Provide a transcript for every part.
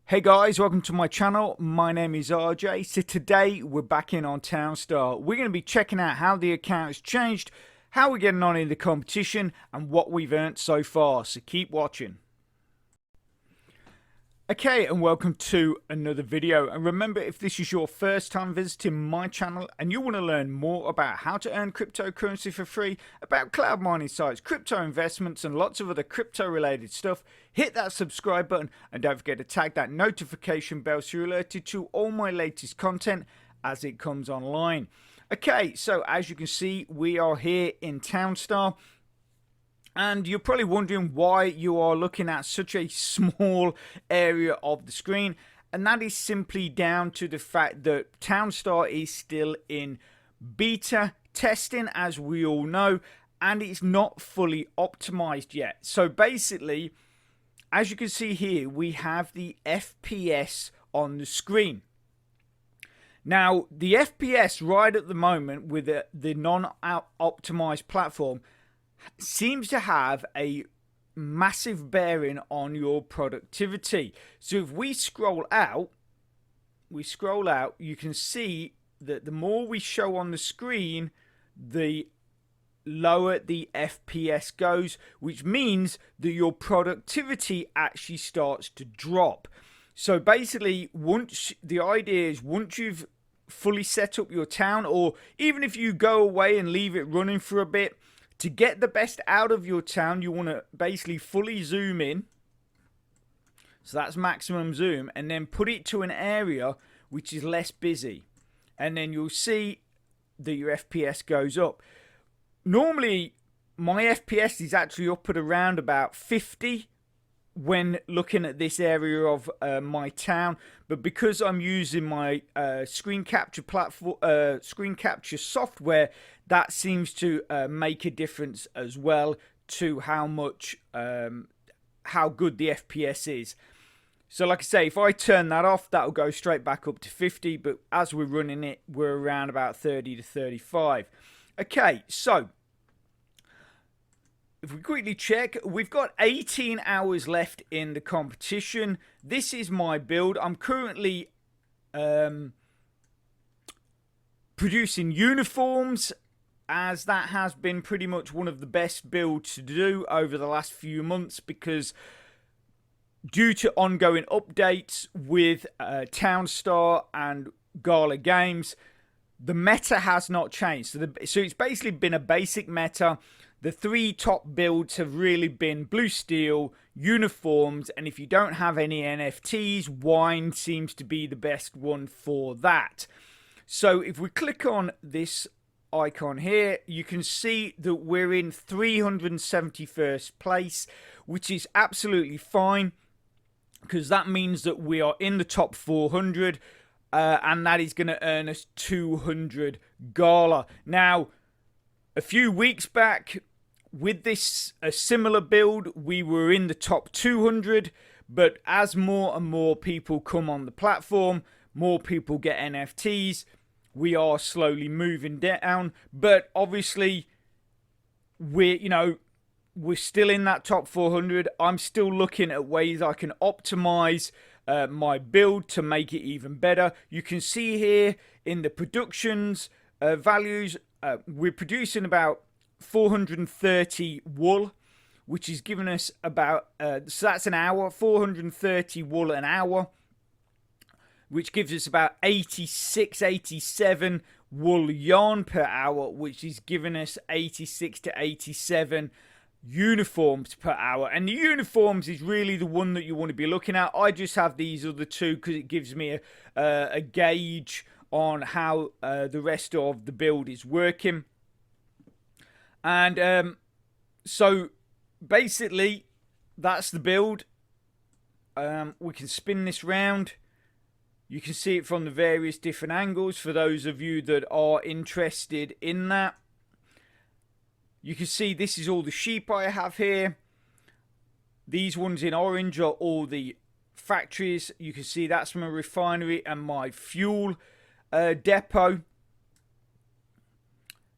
Hey guys, welcome to my channel. My name is RJ. So today we're back in on Townstar. We're going to be checking out how the account has changed, how we're getting on in the competition, and what we've earned so far. So keep watching. Okay, and welcome to another video. And remember, if this is your first time visiting my channel and you want to learn more about how to earn cryptocurrency for free, about cloud mining sites, crypto investments, and lots of other crypto related stuff, hit that subscribe button and don't forget to tag that notification bell so you're alerted to all my latest content as it comes online. Okay, so as you can see, we are here in Townstar. And you're probably wondering why you are looking at such a small area of the screen. And that is simply down to the fact that Townstar is still in beta testing, as we all know, and it's not fully optimized yet. So basically, as you can see here, we have the FPS on the screen. Now, the FPS right at the moment with the non-optimized platform seems to have a massive bearing on your productivity. So if we scroll out, you can see that the more we show on the screen, the lower the FPS goes, which means that your productivity actually starts to drop. So basically, the idea is once you've fully set up your town, or even if you go away and leave it running for a bit, to get the best out of your town, you want to basically fully zoom in. So that's maximum zoom, and then put it to an area which is less busy. And then you'll see that your FPS goes up. Normally, my FPS is actually up at around about 50 when looking at this area of my town, but because I'm using my screen capture platform, screen capture software, that seems to make a difference as well to how much, how good the FPS is. So like I say, if I turn that off, that'll go straight back up to 50, but as we're running it, we're around about 30 to 35. Okay, so if we quickly check, we've got 18 hours left in the competition. This is my build. I'm currently producing uniforms, as that has been pretty much one of the best builds to do over the last few months, because due to ongoing updates with Townstar and Gala games, the meta has not changed. So it's basically been a basic meta. The three top builds have really been Blue Steel, uniforms, and if you don't have any NFTs, wine seems to be the best one for that. So if we click on this icon here, you can see that we're in 371st place, which is absolutely fine, because that means that we are in the top 400, and that is going to earn us 200 Gala. Now, a few weeks back, with this a similar build, we were in the top 200, but as more and more people come on the platform, more people get NFTs, we are slowly moving down. But obviously, we're still in that top 400. I'm still looking at ways I can optimize my build to make it even better. You can see here in the productions values, we're producing about 430 wool, which is giving us about so that's an hour, 430 wool an hour, which gives us about 87 wool yarn per hour, which is giving us 86 to 87 uniforms per hour. And the uniforms is really the one that you want to be looking at. I just have these other two because it gives me a gauge on how the rest of the build is working. And so basically that's the build. We can spin this round. You can see it from the various different angles for those of you that are interested in that. You can see this is all the sheep I have here. These ones in orange are all the factories. You can see that's my refinery and my fuel depot.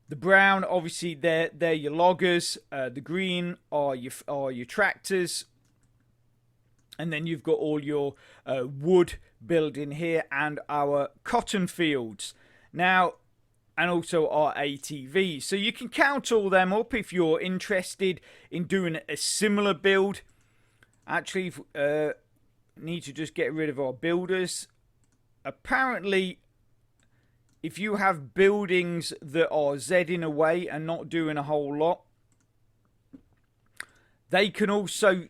The brown, obviously, they're your loggers. The green are your tractors. And then you've got all your wood building here and our cotton fields. Now, and also our ATVs. So you can count all them up if you're interested in doing a similar build. Actually, need to just get rid of our builders. Apparently, if you have buildings that are Zing away and not doing a whole lot, they can also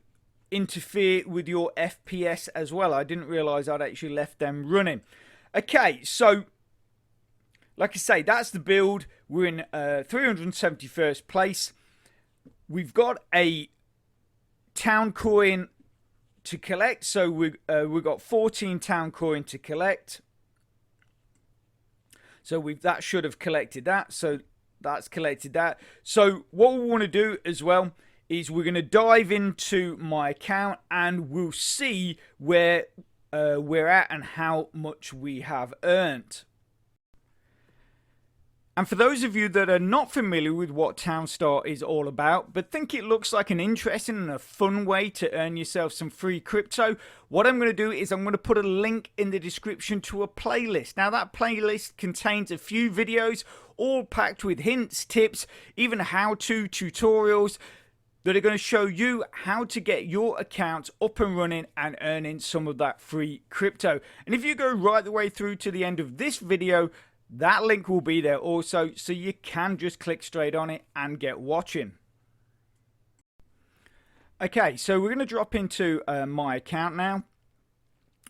interfere with your FPS as well. I didn't realise I'd actually left them running. Okay, so like I say, that's the build. We're in 371st place. We've got a town coin to collect, so we've got 14 town coin to collect. So that should have collected that. So that's collected that. So what we want to do as well is we're going to dive into my account and we'll see where we're at and how much we have earned. And for those of you that are not familiar with what Townstar is all about, but think it looks like an interesting and a fun way to earn yourself some free crypto, what I'm going to do is I'm going to put a link in the description to a playlist. Now that playlist contains a few videos, all packed with hints, tips, even how-to tutorials that are going to show you how to get your account up and running and earning some of that free crypto. And if you go right the way through to the end of this video, that link will be there also, so you can just click straight on it and get watching. Okay, so we're going to drop into my account now.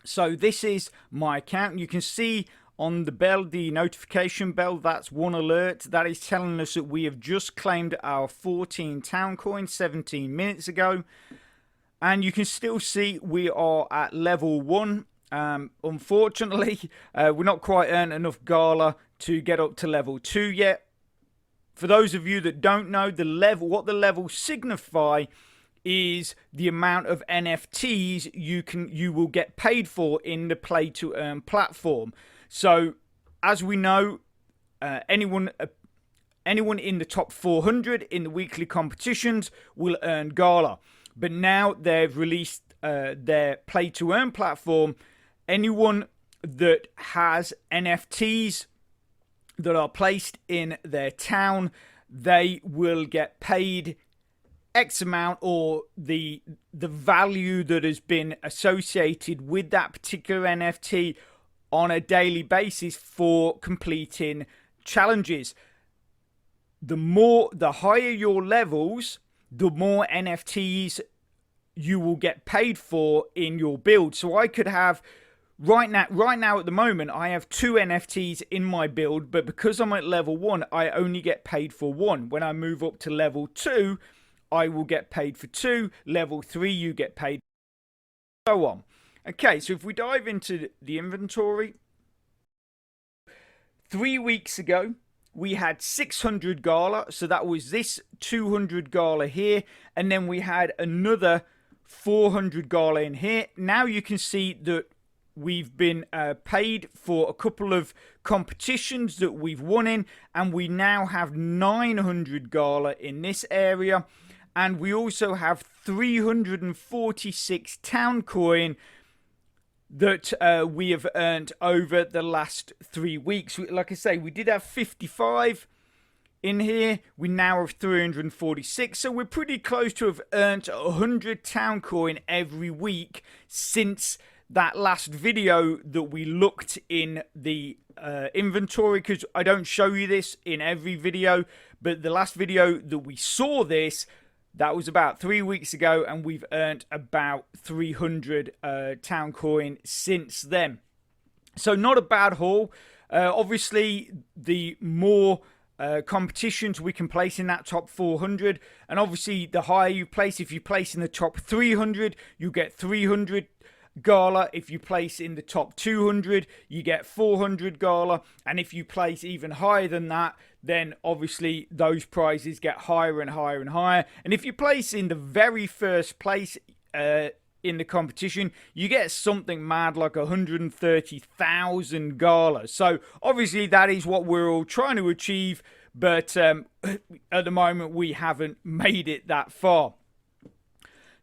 So this is my account. You can see on the bell, the notification bell, that's one alert. That is telling us that we have just claimed our 14 town coins 17 minutes ago. And you can still see we are at level 1. Unfortunately, we're not quite earned enough Gala to get up to level 2 yet. For those of you that don't know, what the levels signify is the amount of NFTs you will get paid for in the play to earn platform. So, as we know, anyone in the top 400 in the weekly competitions will earn Gala. But now they've released their play to earn platform. Anyone that has NFTs that are placed in their town, they will get paid X amount, or the value that has been associated with that particular NFT on a daily basis for completing challenges. The higher your levels, the more NFTs you will get paid for in your build. So I could have right now at the moment I have 2 NFTs in my build, but because I'm at level 1 I only get paid for 1. When I move up to level 2 I will get paid for 2, level 3 you get paid, so on. Okay, so if we dive into the inventory, 3 weeks ago we had 600 Gala, so that was this 200 Gala here, and then we had another 400 Gala in here. Now you can see that we've been paid for a couple of competitions that we've won in, and we now have 900 Gala in this area, and we also have 346 town coin that we have earned over the last 3 weeks. Like I say, we did have 55 in here. We now have 346, so we're pretty close to have earned 100 town coin every week since that last video that we looked in the inventory, because I don't show you this in every video, but the last video that we saw this, that was about 3 weeks ago, and we've earned about 300 town coin since then. So not a bad haul. Obviously, the more competitions we can place in that top 400, and obviously the higher you place, if you place in the top 300, you get 300 Gala. If you place in the top 200, you get 400 Gala, and if you place even higher than that, then obviously those prizes get higher and higher and higher. And if you place in the very first place in the competition, you get something mad like 130,000 Gala. So obviously that is what we're all trying to achieve, but at the moment we haven't made it that far.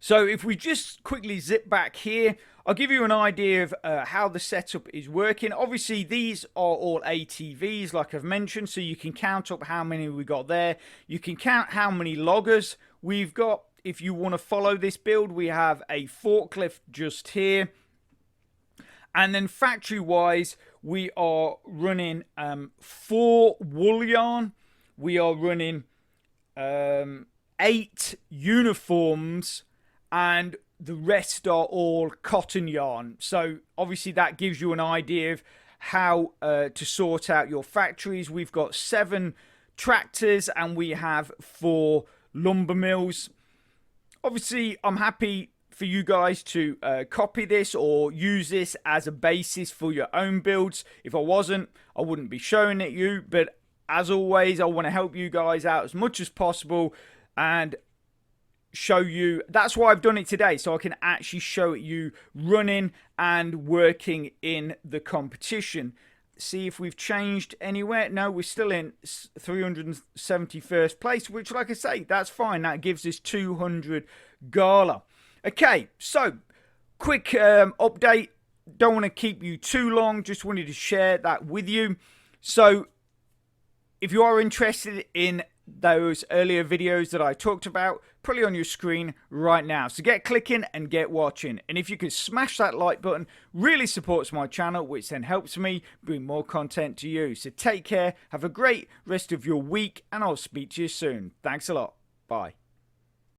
So if we just quickly zip back here, I'll give you an idea of how the setup is working. Obviously, these are all ATVs, like I've mentioned, so you can count up how many we got there. You can count how many loggers we've got. If you want to follow this build, we have a forklift just here. And then factory-wise, we are running 4 wool yarn. We are running 8 uniforms, and the rest are all cotton yarn. So obviously that gives you an idea of how to sort out your factories. We've got 7 tractors and we have 4 lumber mills. Obviously, I'm happy for you guys to copy this or use this as a basis for your own builds. If I wasn't, I wouldn't be showing it you. But as always, I want to help you guys out as much as possible and show you. That's why I've done it today, so I can actually show it you running and working in the competition. See if we've changed anywhere. No, we're still in 371st place, which, like I say, that's fine. That gives us 200 Gala. Okay, so quick update. Don't want to keep you too long, just wanted to share that with you. So if you are interested in those earlier videos that I talked about, probably on your screen right now. So get clicking and get watching. And if you could smash that like button, really supports my channel, which then helps me bring more content to you. So take care, have a great rest of your week, and I'll speak to you soon. Thanks a lot. Bye.